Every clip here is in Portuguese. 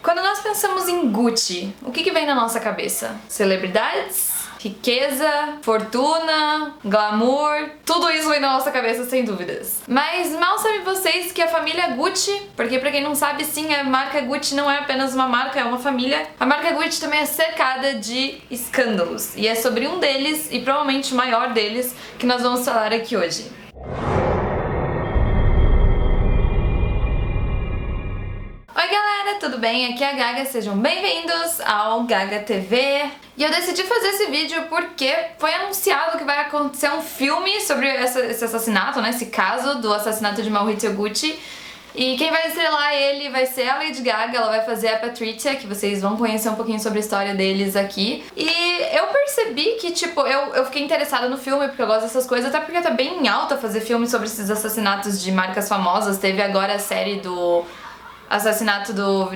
Quando nós pensamos em Gucci, o que vem na nossa cabeça? Celebridades? Riqueza, fortuna, glamour, tudo isso vem na nossa cabeça sem dúvidas. Mas mal sabem vocês que a família Gucci, porque pra quem não sabe, sim, a marca Gucci não é apenas uma marca, é uma família. A marca Gucci também é cercada de escândalos, e é sobre um deles, e provavelmente o maior deles, que nós vamos falar aqui hoje. Oi galera, tudo bem? Aqui é a Gaga, sejam bem-vindos ao Gaga TV. E eu decidi fazer esse vídeo porque foi anunciado que vai acontecer um filme sobre esse assassinato, né? Esse caso do assassinato de Maurizio Gucci. E quem vai estrelar ele vai ser a Lady Gaga, ela vai fazer a Patrizia, que vocês vão conhecer um pouquinho sobre a história deles aqui. E eu percebi que, tipo, eu fiquei interessada no filme porque eu gosto dessas coisas, até porque tá bem em alta fazer filme sobre esses assassinatos de marcas famosas. Teve agora a série do assassinato do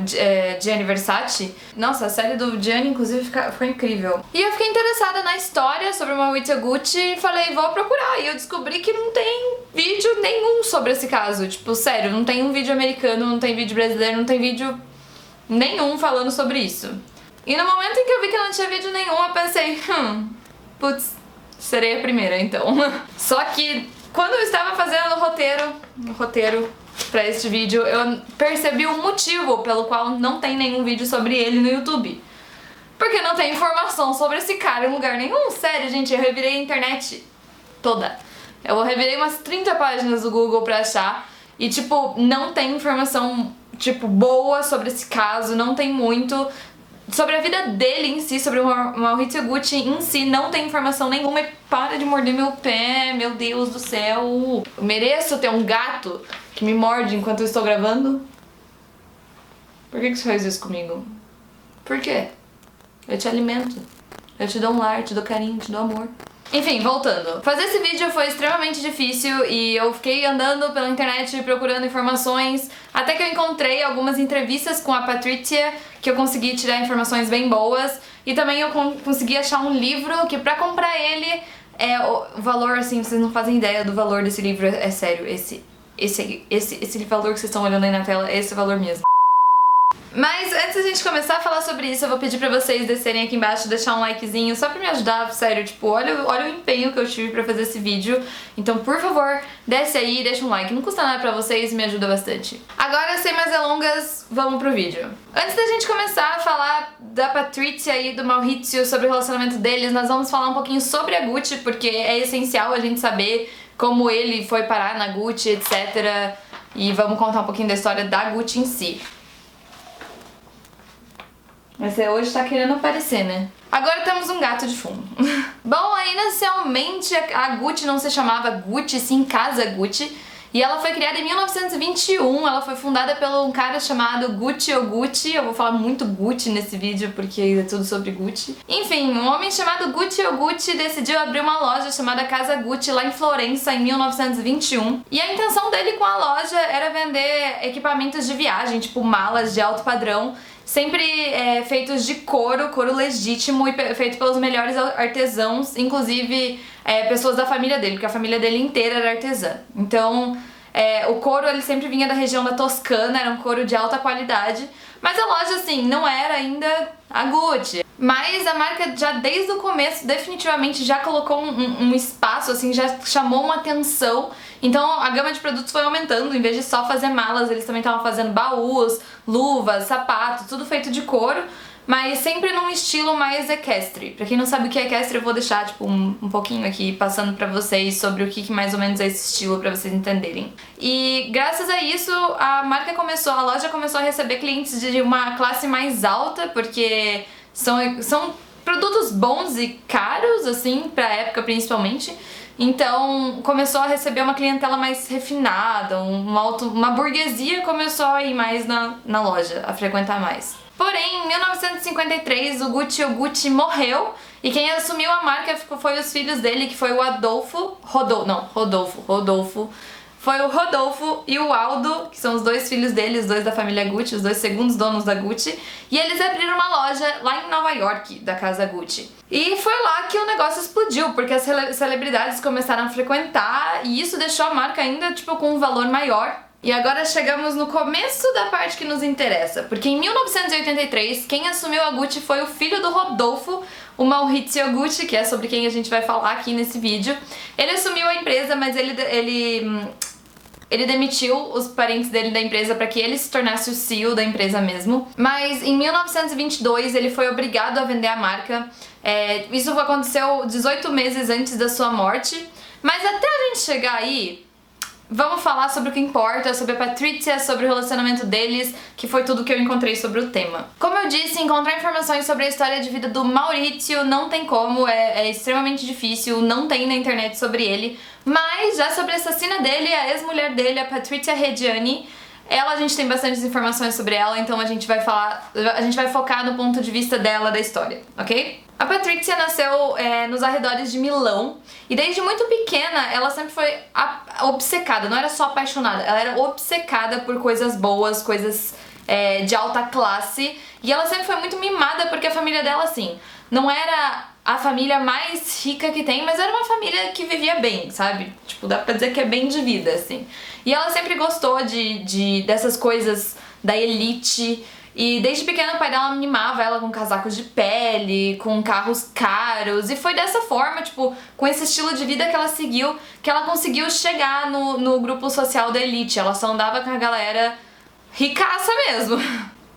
Gianni Versace. Nossa, a série do Gianni, inclusive, ficou incrível. E eu fiquei interessada na história sobre o Maurizio Gucci e falei, vou procurar. E eu descobri que não tem vídeo nenhum sobre esse caso. Tipo, sério, não tem um vídeo americano, não tem vídeo brasileiro, não tem vídeo nenhum falando sobre isso. E no momento em que eu vi que não tinha vídeo nenhum, eu pensei, putz, serei a primeira, então. Só que quando eu estava fazendo o roteiro pra este vídeo, eu percebi o motivo pelo qual não tem nenhum vídeo sobre ele no YouTube. Porque não tem informação sobre esse cara em lugar nenhum. Sério, gente, eu revirei a internet toda. Eu revirei umas 30 páginas do Google pra achar e, tipo, não tem informação, tipo, boa sobre esse caso, não tem muito. Sobre a vida dele em si, sobre o Maurizio Gucci em si, não tem informação nenhuma. E para de morder meu pé, meu Deus do céu. Eu mereço ter um gato que me morde enquanto eu estou gravando? Por que você faz isso comigo? Por quê? Eu te alimento. Eu te dou um lar, te dou carinho, te dou amor. Enfim, voltando. Fazer esse vídeo foi extremamente difícil e eu fiquei andando pela internet procurando informações até que eu encontrei algumas entrevistas com a Patrizia que eu consegui tirar informações bem boas e também eu consegui achar um livro que pra comprar ele o valor, assim, vocês não fazem ideia do valor desse livro, é sério, esse valor que vocês estão olhando aí na tela, é esse valor mesmo. Mas antes da gente começar a falar sobre isso, eu vou pedir pra vocês descerem aqui embaixo, deixar um likezinho só pra me ajudar, sério, tipo, olha o empenho que eu tive pra fazer esse vídeo. Então, por favor, desce aí e deixa um like, não custa nada pra vocês e me ajuda bastante. Agora, sem mais delongas, vamos pro vídeo. Antes da gente começar a falar da Patrizia e do Maurizio, sobre o relacionamento deles, nós vamos falar um pouquinho sobre a Gucci, porque é essencial a gente saber como ele foi parar na Gucci, etc. E vamos contar um pouquinho da história da Gucci em si. Mas você hoje tá querendo aparecer, né? Agora temos um gato de fundo. Bom, inicialmente a Gucci não se chamava Gucci, sim Casa Gucci. E ela foi criada em 1921, ela foi fundada por um cara chamado Gucci Oguchi. Eu vou falar muito Gucci nesse vídeo porque é tudo sobre Gucci. Enfim, um homem chamado Gucci Oguchi decidiu abrir uma loja chamada Casa Gucci lá em Florença em 1921. E a intenção dele com a loja era vender equipamentos de viagem, tipo malas de alto padrão, sempre feitos de couro legítimo e feito pelos melhores artesãos, inclusive pessoas da família dele, porque a família dele inteira era artesã. Então, o couro ele sempre vinha da região da Toscana, era um couro de alta qualidade, mas a loja, assim, não era ainda a Gucci. Mas a marca já desde o começo definitivamente já colocou um espaço, assim, já chamou uma atenção. Então a gama de produtos foi aumentando, em vez de só fazer malas, eles também estavam fazendo baús, luvas, sapatos, tudo feito de couro, mas sempre num estilo mais equestre. Pra quem não sabe o que é equestre, eu vou deixar tipo um pouquinho aqui passando pra vocês sobre o que mais ou menos é esse estilo pra vocês entenderem. E graças a isso a loja começou a receber clientes de uma classe mais alta, porque são produtos bons e caros, assim, pra época principalmente. Então começou a receber uma clientela mais refinada, uma burguesia começou a ir mais na loja, a frequentar mais. Porém, em 1953 o Gucci Oguchi morreu e quem assumiu a marca foi os filhos dele, que foi o Rodolfo. Foi o Rodolfo e o Aldo, que são os dois filhos dele, os dois da família Gucci, os dois segundos donos da Gucci. E eles abriram uma loja lá em Nova York, da Casa Gucci. E foi lá que o negócio explodiu, porque as celebridades começaram a frequentar e isso deixou a marca ainda, tipo, com um valor maior E agora chegamos no começo da parte que nos interessa, porque em 1983, quem assumiu a Gucci foi o filho do Rodolfo, o Maurizio Gucci, que é sobre quem a gente vai falar aqui nesse vídeo. Ele assumiu a empresa, mas ele demitiu os parentes dele da empresa para que ele se tornasse o CEO da empresa mesmo. Mas em 1922 ele foi obrigado a vender a marca. Isso aconteceu 18 meses antes da sua morte. Mas até a gente chegar aí, vamos falar sobre o que importa, sobre a Patrizia, sobre o relacionamento deles, que foi tudo que eu encontrei sobre o tema. Como eu disse, encontrar informações sobre a história de vida do Maurizio não tem como, é extremamente difícil, não tem na internet sobre ele. Mas já sobre a assassina dele, a ex-mulher dele, a Patrizia Reggiani, a gente tem bastantes informações sobre ela, então a gente vai focar no ponto de vista dela da história, ok? A Patrizia nasceu nos arredores de Milão e desde muito pequena ela sempre foi obcecada, não era só apaixonada, ela era obcecada por coisas boas, coisas de alta classe, e ela sempre foi muito mimada porque a família dela, assim, não era a família mais rica que tem, mas era uma família que vivia bem, sabe? Tipo, dá pra dizer que é bem de vida, assim. E ela sempre gostou dessas coisas da elite. E desde pequena o pai dela animava ela com casacos de pele, com carros caros, e foi dessa forma, tipo, com esse estilo de vida que ela seguiu, que ela conseguiu chegar no grupo social da elite. Ela só andava com a galera ricaça mesmo.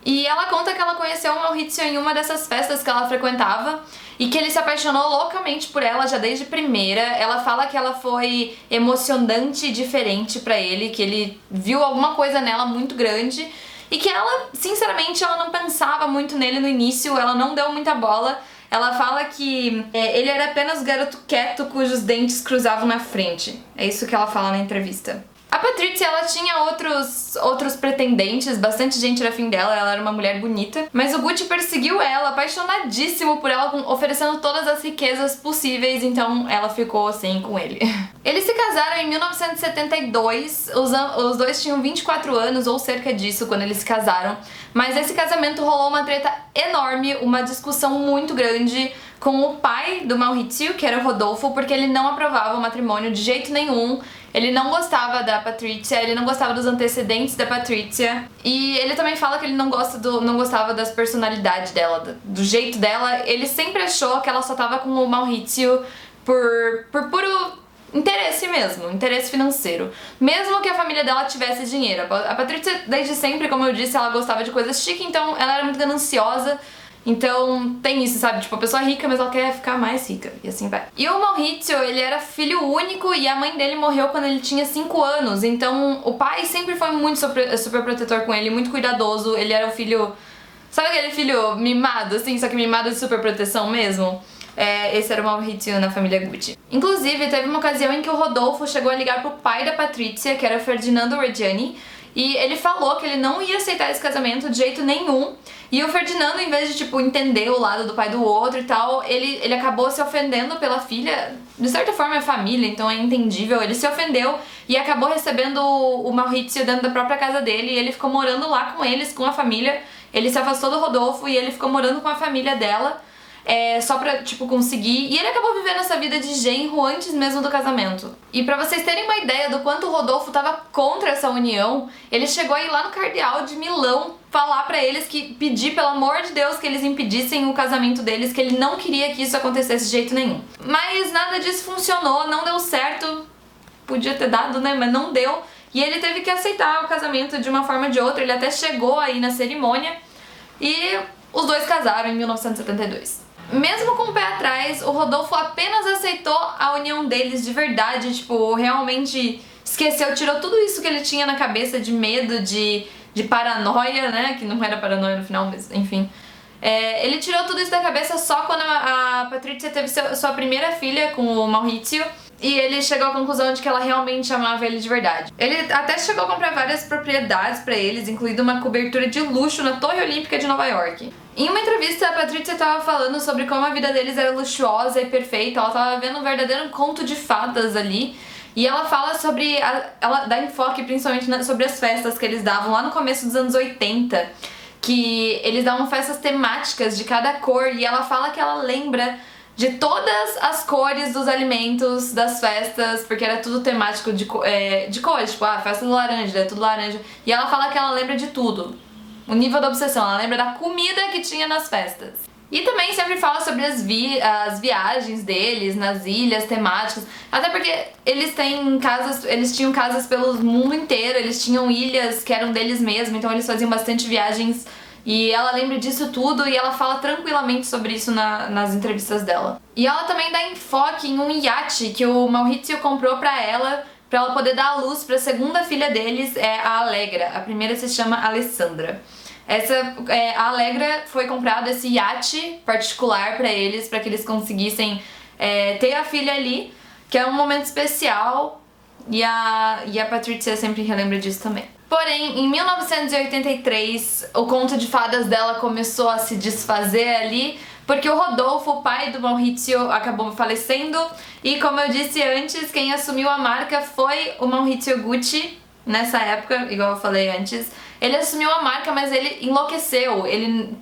E ela conta que ela conheceu o Maurizio em uma dessas festas que ela frequentava e que ele se apaixonou loucamente por ela já desde primeira. Ela fala que ela foi emocionante e diferente pra ele, que ele viu alguma coisa nela muito grande e que ela, sinceramente, ela não pensava muito nele no início, ela não deu muita bola. Ela fala que ele era apenas garoto quieto cujos dentes cruzavam na frente. É isso que ela fala na entrevista. A Patrizia, ela tinha outros pretendentes, bastante gente era afim dela, ela era uma mulher bonita, mas o Gucci perseguiu ela, apaixonadíssimo por ela, oferecendo todas as riquezas possíveis, então ela ficou assim com ele. Eles se casaram em 1972, os dois tinham 24 anos ou cerca disso quando eles se casaram, mas esse casamento rolou uma treta enorme, uma discussão muito grande com o pai do Maurizio, que era o Rodolfo, porque ele não aprovava o matrimônio de jeito nenhum. Ele não gostava da Patrizia, ele não gostava dos antecedentes da Patrizia. E ele também fala que ele não gostava das personalidades dela, do jeito dela. Ele sempre achou que ela só tava com o Maurizio por puro interesse mesmo, interesse financeiro. Mesmo que a família dela tivesse dinheiro. A Patrizia, desde sempre, como eu disse, ela gostava de coisas chiques, então ela era muito gananciosa. Então tem isso, sabe? Tipo, a pessoa é rica, mas ela quer ficar mais rica. E assim vai. E o Maurizio, ele era filho único e a mãe dele morreu quando ele tinha 5 anos. Então o pai sempre foi muito super protetor com ele, muito cuidadoso. Ele era o filho... Sabe aquele filho mimado, assim? Só que mimado de super proteção mesmo? Esse era o Maurizio na família Gucci. Inclusive, teve uma ocasião em que o Rodolfo chegou a ligar pro pai da Patrizia, que era Ferdinando Reggiani, e ele falou que ele não ia aceitar esse casamento de jeito nenhum. E o Ferdinando, em vez de, tipo, entender o lado do pai do outro e tal, ele acabou se ofendendo pela filha. De certa forma é família, então é entendível. Ele se ofendeu e acabou recebendo o Maurizio dentro da própria casa dele. E ele ficou morando lá com eles, com a família. Ele se afastou do Rodolfo e ele ficou morando com a família dela. Só pra, tipo, conseguir... E ele acabou vivendo essa vida de genro antes mesmo do casamento. E pra vocês terem uma ideia do quanto o Rodolfo tava contra essa união, ele chegou a ir lá no cardeal de Milão falar pra eles pedir, pelo amor de Deus, que eles impedissem o casamento deles, que ele não queria que isso acontecesse de jeito nenhum. Mas nada disso funcionou, não deu certo. Podia ter dado, né? Mas não deu. E ele teve que aceitar o casamento de uma forma ou de outra. Ele até chegou aí na cerimônia e os dois casaram em 1972. Mesmo com o pé atrás, o Rodolfo apenas aceitou a união deles de verdade, tipo, realmente esqueceu, tirou tudo isso que ele tinha na cabeça de medo, de paranoia, né, que não era paranoia no final, mas enfim. Ele tirou tudo isso da cabeça só quando a Patrizia teve sua primeira filha com o Maurizio, e ele chegou à conclusão de que ela realmente amava ele de verdade. Ele até chegou a comprar várias propriedades pra eles, incluindo uma cobertura de luxo na Torre Olímpica de Nova York. Em uma entrevista, a Patrizia estava falando sobre como a vida deles era luxuosa e perfeita. Ela estava vendo um verdadeiro conto de fadas ali. E ela fala sobre... ela dá enfoque principalmente sobre as festas que eles davam lá no começo dos anos 80. Que eles davam festas temáticas de cada cor. E ela fala que ela lembra de todas as cores dos alimentos das festas, porque era tudo temático de cores, tipo, festa do laranja, é tudo laranja. E ela fala que ela lembra de tudo. O nível da obsessão, ela lembra da comida que tinha nas festas. E também sempre fala sobre as viagens deles nas ilhas temáticas, até porque eles tinham casas pelo mundo inteiro, eles tinham ilhas que eram deles mesmos, então eles faziam bastante viagens. E ela lembra disso tudo e ela fala tranquilamente sobre isso nas entrevistas dela. E ela também dá enfoque em um iate que o Maurizio comprou pra ela poder dar à luz pra segunda filha deles, a Allegra. A primeira se chama Alessandra. A Allegra foi comprado esse iate particular pra eles, pra que eles conseguissem ter a filha ali, que é um momento especial, e a Patrizia sempre relembra disso também. Porém, em 1983, o conto de fadas dela começou a se desfazer ali, porque o Rodolfo, o pai do Maurizio, acabou falecendo, e como eu disse antes, quem assumiu a marca foi o Maurizio Gucci, nessa época, igual eu falei antes. Ele assumiu a marca, mas ele enlouqueceu,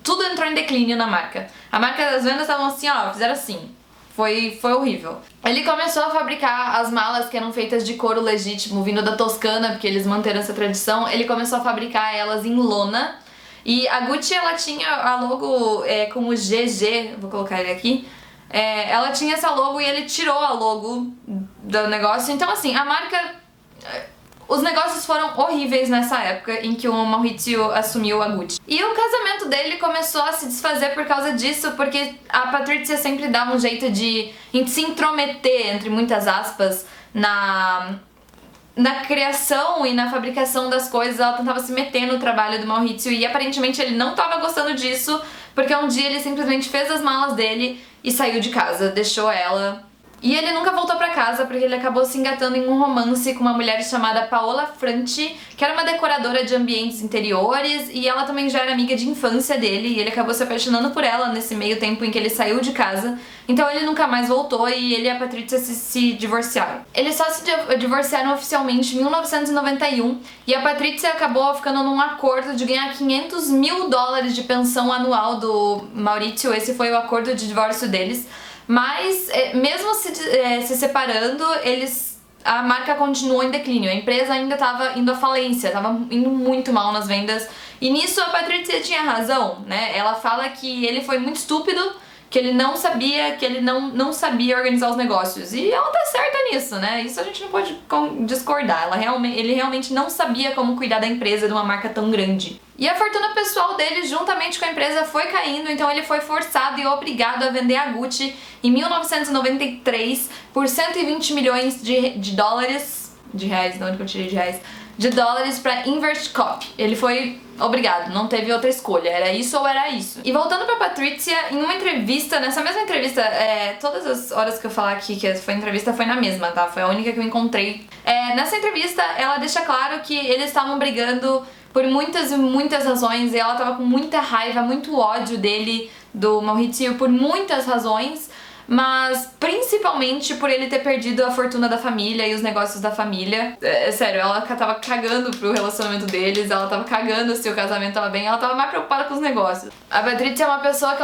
tudo entrou em declínio na marca. A marca das vendas estavam assim, fizeram assim. Foi horrível. Ele começou a fabricar as malas que eram feitas de couro legítimo, vindo da Toscana, porque eles manteram essa tradição. Ele começou a fabricar elas em lona. E a Gucci, ela tinha a logo com o GG, vou colocar ele aqui. Ela tinha essa logo e ele tirou a logo do negócio. Então, assim, a marca... Os negócios foram horríveis nessa época em que o Maurizio assumiu a Gucci. E o casamento dele começou a se desfazer por causa disso, porque a Patrizia sempre dava um jeito de se intrometer, entre muitas aspas, na criação e na fabricação das coisas. Ela tentava se meter no trabalho do Maurizio e aparentemente ele não estava gostando disso, porque um dia ele simplesmente fez as malas dele e saiu de casa, deixou ela. E ele nunca voltou pra casa porque ele acabou se engatando em um romance com uma mulher chamada Paola Franchi, que era uma decoradora de ambientes interiores, e ela também já era amiga de infância dele, e ele acabou se apaixonando por ela nesse meio tempo em que ele saiu de casa. Então ele nunca mais voltou e ele e a Patrizia se divorciaram. Eles só se divorciaram oficialmente em 1991 e a Patrizia acabou ficando num acordo de ganhar $500 mil de pensão anual do Maurizio. Esse foi o acordo de divórcio deles. Mas, mesmo se separando, a marca continuou em declínio. A empresa ainda estava indo à falência, estava indo muito mal nas vendas. E nisso a Patrizia tinha razão, né? Ela fala que ele foi muito estúpido, que ele não sabia organizar os negócios. E ela tá certa nisso, né? Isso a gente não pode discordar. Ele realmente não sabia como cuidar da empresa de uma marca tão grande. E a fortuna pessoal dele, juntamente com a empresa, foi caindo, então ele foi forçado e obrigado a vender a Gucci em 1993 por 120 milhões de dólares, de reais, de onde que eu tirei de reais, de dólares pra Invercoop. Ele foi obrigado, não teve outra escolha, era isso ou era isso. E voltando pra Patrizia, em uma entrevista, nessa mesma entrevista, todas as horas que eu falar aqui que foi entrevista foi na mesma, tá? Foi a única que eu encontrei. Nessa entrevista, ela deixa claro que eles estavam brigando por muitas e muitas razões, e ela tava com muita raiva, muito ódio dele, do Maurizio, por muitas razões, mas principalmente por ele ter perdido a fortuna da família e os negócios da família. Sério, ela tava cagando pro relacionamento deles, ela tava cagando se o casamento tava bem, ela tava mais preocupada com os negócios. A Patrizia é uma pessoa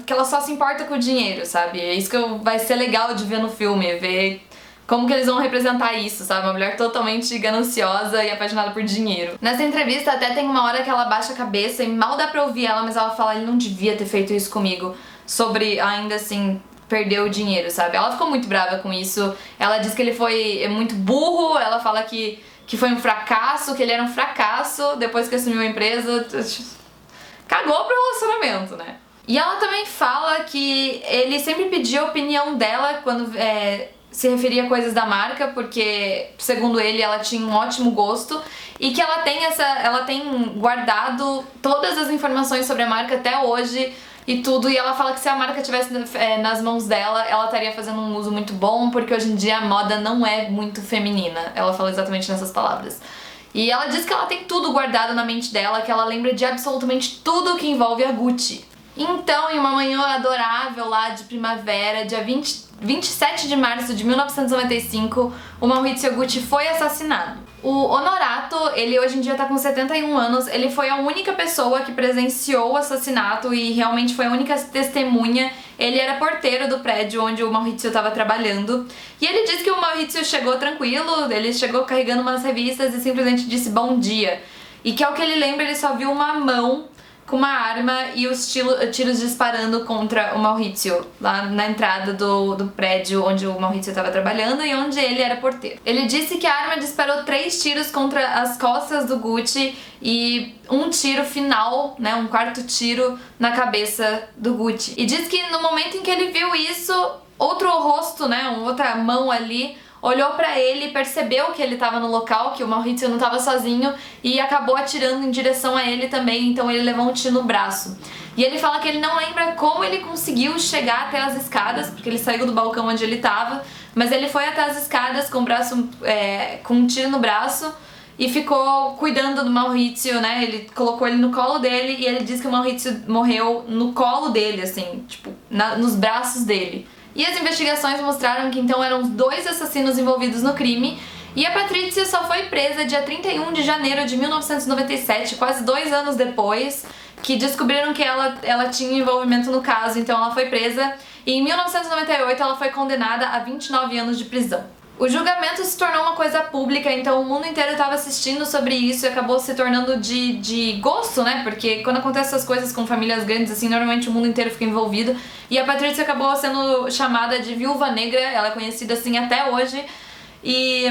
que ela só se importa com o dinheiro, sabe? É isso que vai ser legal de ver no filme, ver como que eles vão representar isso, sabe? Uma mulher totalmente gananciosa e apaixonada por dinheiro. Nessa entrevista até tem uma hora que ela baixa a cabeça e mal dá pra ouvir ela, mas ela fala, ele não devia ter feito isso comigo, sobre ainda assim perder o dinheiro, sabe? Ela ficou muito brava com isso, ela diz que ele foi muito burro, ela fala que foi um fracasso, que ele era um fracasso depois que assumiu a empresa, cagou pro relacionamento, né? E ela também fala que ele sempre pedia a opinião dela quando se referia a coisas da marca, porque, segundo ele, ela tinha um ótimo gosto e que ela tem guardado todas as informações sobre a marca até hoje e tudo, e ela fala que se a marca tivesse nas mãos dela, ela estaria fazendo um uso muito bom, porque hoje em dia a moda não é muito feminina. Ela fala exatamente nessas palavras. E ela diz que ela tem tudo guardado na mente dela, que ela lembra de absolutamente tudo que envolve a Gucci. Então, em uma manhã adorável lá de primavera, dia 27 de março de 1995, o Maurizio Gucci foi assassinado. O Onorato, ele hoje em dia tá com 71 anos, ele foi a única pessoa que presenciou o assassinato e realmente foi a única testemunha. Ele era porteiro do prédio onde o Maurizio estava trabalhando. E ele disse que o Maurizio chegou tranquilo, ele chegou carregando umas revistas e simplesmente disse bom dia. E que ao que ele lembra, ele só viu uma mão com uma arma e os tiros disparando contra o Maurizio, lá na entrada do prédio onde o Maurizio estava trabalhando e onde ele era porteiro. Ele disse que a arma disparou 3 tiros contra as costas do Gucci e um tiro final, né, um quarto tiro na cabeça do Gucci. E diz que no momento em que ele viu isso, outro rosto, né, outra mão ali, olhou pra ele e percebeu que ele tava no local, que o Maurizio não tava sozinho e acabou atirando em direção a ele também, então ele levou um tiro no braço. E ele fala que ele não lembra como ele conseguiu chegar até as escadas, porque ele saiu do balcão onde ele tava, mas ele foi até as escadas com o braço, com um tiro no braço e ficou cuidando do Maurizio, né? Ele colocou ele no colo dele e ele diz que o Maurizio morreu no colo dele, assim, tipo, nos braços dele. E as investigações mostraram que então eram 2 assassinos envolvidos no crime e a Patrizia só foi presa dia 31 de janeiro de 1997, quase 2 anos depois, que descobriram que ela tinha envolvimento no caso, então ela foi presa e em 1998 ela foi condenada a 29 anos de prisão. O julgamento se tornou uma coisa pública, então o mundo inteiro estava assistindo sobre isso e acabou se tornando de gosto, né? Porque quando acontecem essas coisas com famílias grandes assim, normalmente o mundo inteiro fica envolvido. E a Patrizia acabou sendo chamada de Viúva Negra, ela é conhecida assim até hoje. E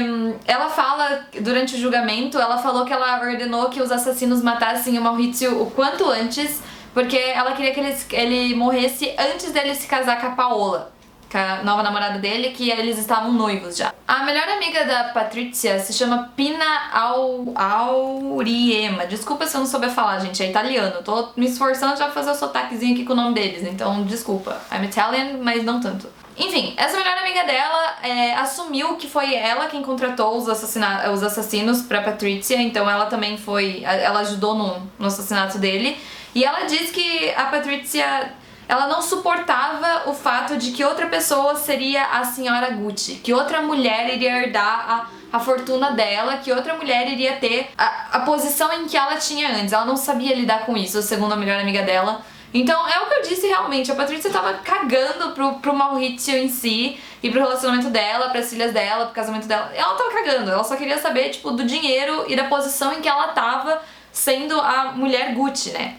ela fala, durante o julgamento, ela falou que ela ordenou que os assassinos matassem o Maurizio o quanto antes, porque ela queria que ele morresse antes dele se casar com a Paola, com a nova namorada dele, que eles estavam noivos já. A melhor amiga da Patrizia se chama Pina Auriemma. Desculpa se eu não souber falar, gente, é italiano. Tô me esforçando já pra fazer o sotaquezinho aqui com o nome deles, então desculpa. I'm Italian, mas não tanto. Enfim, essa melhor amiga dela assumiu que foi ela quem contratou os assassinos pra Patrizia, então ela também ela ajudou no assassinato dele. E ela diz que a Patrizia, ela não suportava o fato de que outra pessoa seria a senhora Gucci, que outra mulher iria herdar a fortuna dela, que outra mulher iria ter a posição em que ela tinha antes. Ela não sabia lidar com isso, segundo a melhor amiga dela. Então é o que eu disse realmente, a Patrizia tava cagando pro Maurizio em si, e pro relacionamento dela, pras filhas dela, pro casamento dela. Ela tava cagando, ela só queria saber, tipo, do dinheiro e da posição em que ela tava sendo a mulher Gucci, né?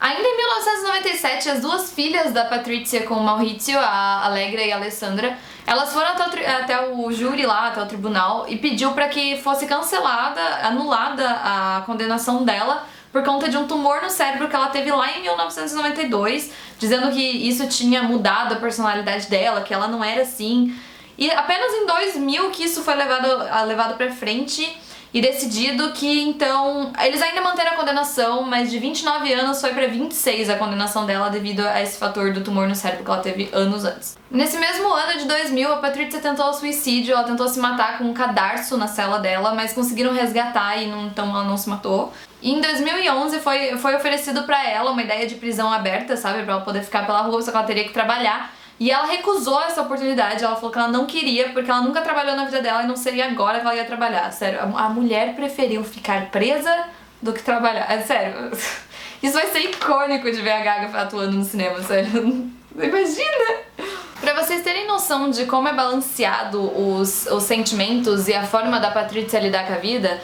Ainda em 1997, as 2 filhas da Patrizia com o Maurizio, a Allegra e a Alessandra, elas foram até o júri lá, até o tribunal, e pediu para que fosse anulada a condenação dela por conta de um tumor no cérebro que ela teve lá em 1992, dizendo que isso tinha mudado a personalidade dela, que ela não era assim. E apenas em 2000 que isso foi levado pra frente e decidido que, então, eles ainda manteram a condenação, mas de 29 anos foi pra 26 a condenação dela devido a esse fator do tumor no cérebro que ela teve anos antes. Nesse mesmo ano de 2000, a Patrizia tentou suicídio, ela tentou se matar com um cadarço na cela dela, mas conseguiram resgatar e então ela não se matou. E em 2011 foi oferecido pra ela uma ideia de prisão aberta, sabe, pra ela poder ficar pela rua, só que ela teria que trabalhar. E ela recusou essa oportunidade, ela falou que ela não queria, porque ela nunca trabalhou na vida dela e não seria agora que ela ia trabalhar. Sério, a mulher preferiu ficar presa do que trabalhar. É sério, isso vai ser icônico de ver a Gaga atuando no cinema, sério. Imagina! Pra vocês terem noção de como é balanceado os sentimentos e a forma da Patrizia lidar com a vida,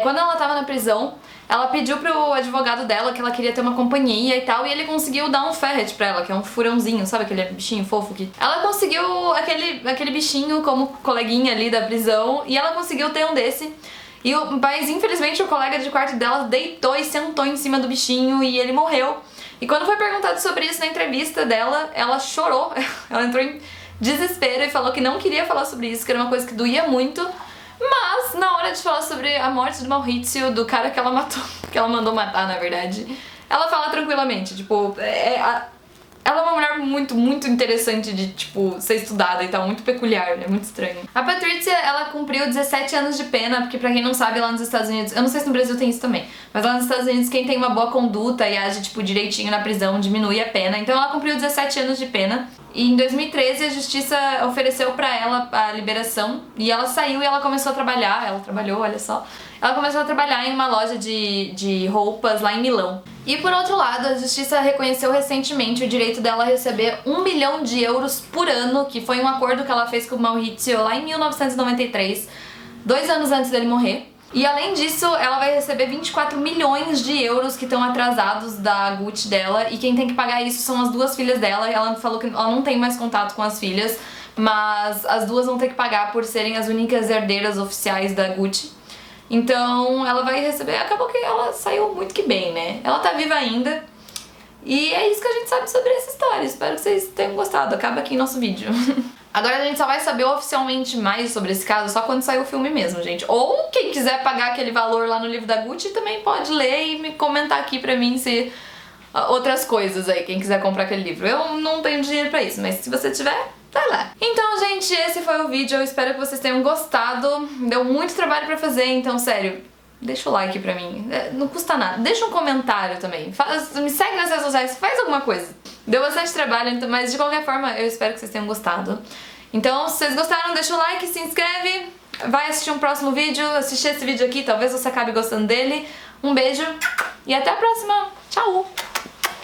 quando ela tava na prisão, ela pediu pro advogado dela que ela queria ter uma companhia e tal, e ele conseguiu dar um ferret pra ela, que é um furãozinho, sabe aquele bichinho fofo que... Ela conseguiu aquele bichinho como coleguinha ali da prisão, e ela conseguiu ter um desse. Mas infelizmente o colega de quarto dela deitou e sentou em cima do bichinho e ele morreu. E quando foi perguntado sobre isso na entrevista dela, ela chorou, ela entrou em desespero e falou que não queria falar sobre isso, que era uma coisa que doía muito. Mas, na hora de falar sobre a morte do Maurizio, do cara que ela matou, que ela mandou matar, na verdade, ela fala tranquilamente, tipo, ela Ela é uma mulher muito, muito interessante de, tipo, ser estudada e tal, muito peculiar, é muito estranho. A Patrícia, ela cumpriu 17 anos de pena, porque pra quem não sabe, lá nos Estados Unidos, eu não sei se no Brasil tem isso também, mas lá nos Estados Unidos quem tem uma boa conduta e age, tipo, direitinho na prisão diminui a pena. Então ela cumpriu 17 anos de pena. E em 2013 a justiça ofereceu pra ela a liberação e ela saiu e ela começou a trabalhar, ela trabalhou, olha só. Ela começou a trabalhar em uma loja de roupas lá em Milão. E por outro lado, a justiça reconheceu recentemente o direito dela a receber 1 milhão de euros por ano, que foi um acordo que ela fez com o Maurizio lá em 1993, 2 anos antes dele morrer. E além disso, ela vai receber 24 milhões de euros que estão atrasados da Gucci dela, e quem tem que pagar isso são as 2 filhas dela. Ela falou que ela não tem mais contato com as filhas, mas as 2 vão ter que pagar por serem as únicas herdeiras oficiais da Gucci. Então ela vai receber, acabou que ela saiu muito que bem, né? Ela tá viva ainda. E é isso que a gente sabe sobre essa história. Espero que vocês tenham gostado. Acaba aqui nosso vídeo. Agora a gente só vai saber oficialmente mais sobre esse caso só quando sair o filme mesmo, gente. Ou quem quiser pagar aquele valor lá no livro da Gucci também pode ler e me comentar aqui pra mim se outras coisas aí, quem quiser comprar aquele livro. Eu não tenho dinheiro pra isso, mas se você tiver, vai lá. Então, gente, esse foi o vídeo. Eu espero que vocês tenham gostado. Deu muito trabalho pra fazer, então, sério, deixa o like pra mim. Não custa nada. Deixa um comentário também. Me segue nas redes sociais, faz alguma coisa. Deu bastante trabalho, então, mas de qualquer forma, eu espero que vocês tenham gostado. Então, se vocês gostaram, deixa o like, se inscreve, vai assistir um próximo vídeo, assistir esse vídeo aqui, talvez você acabe gostando dele. Um beijo e até a próxima. Tchau!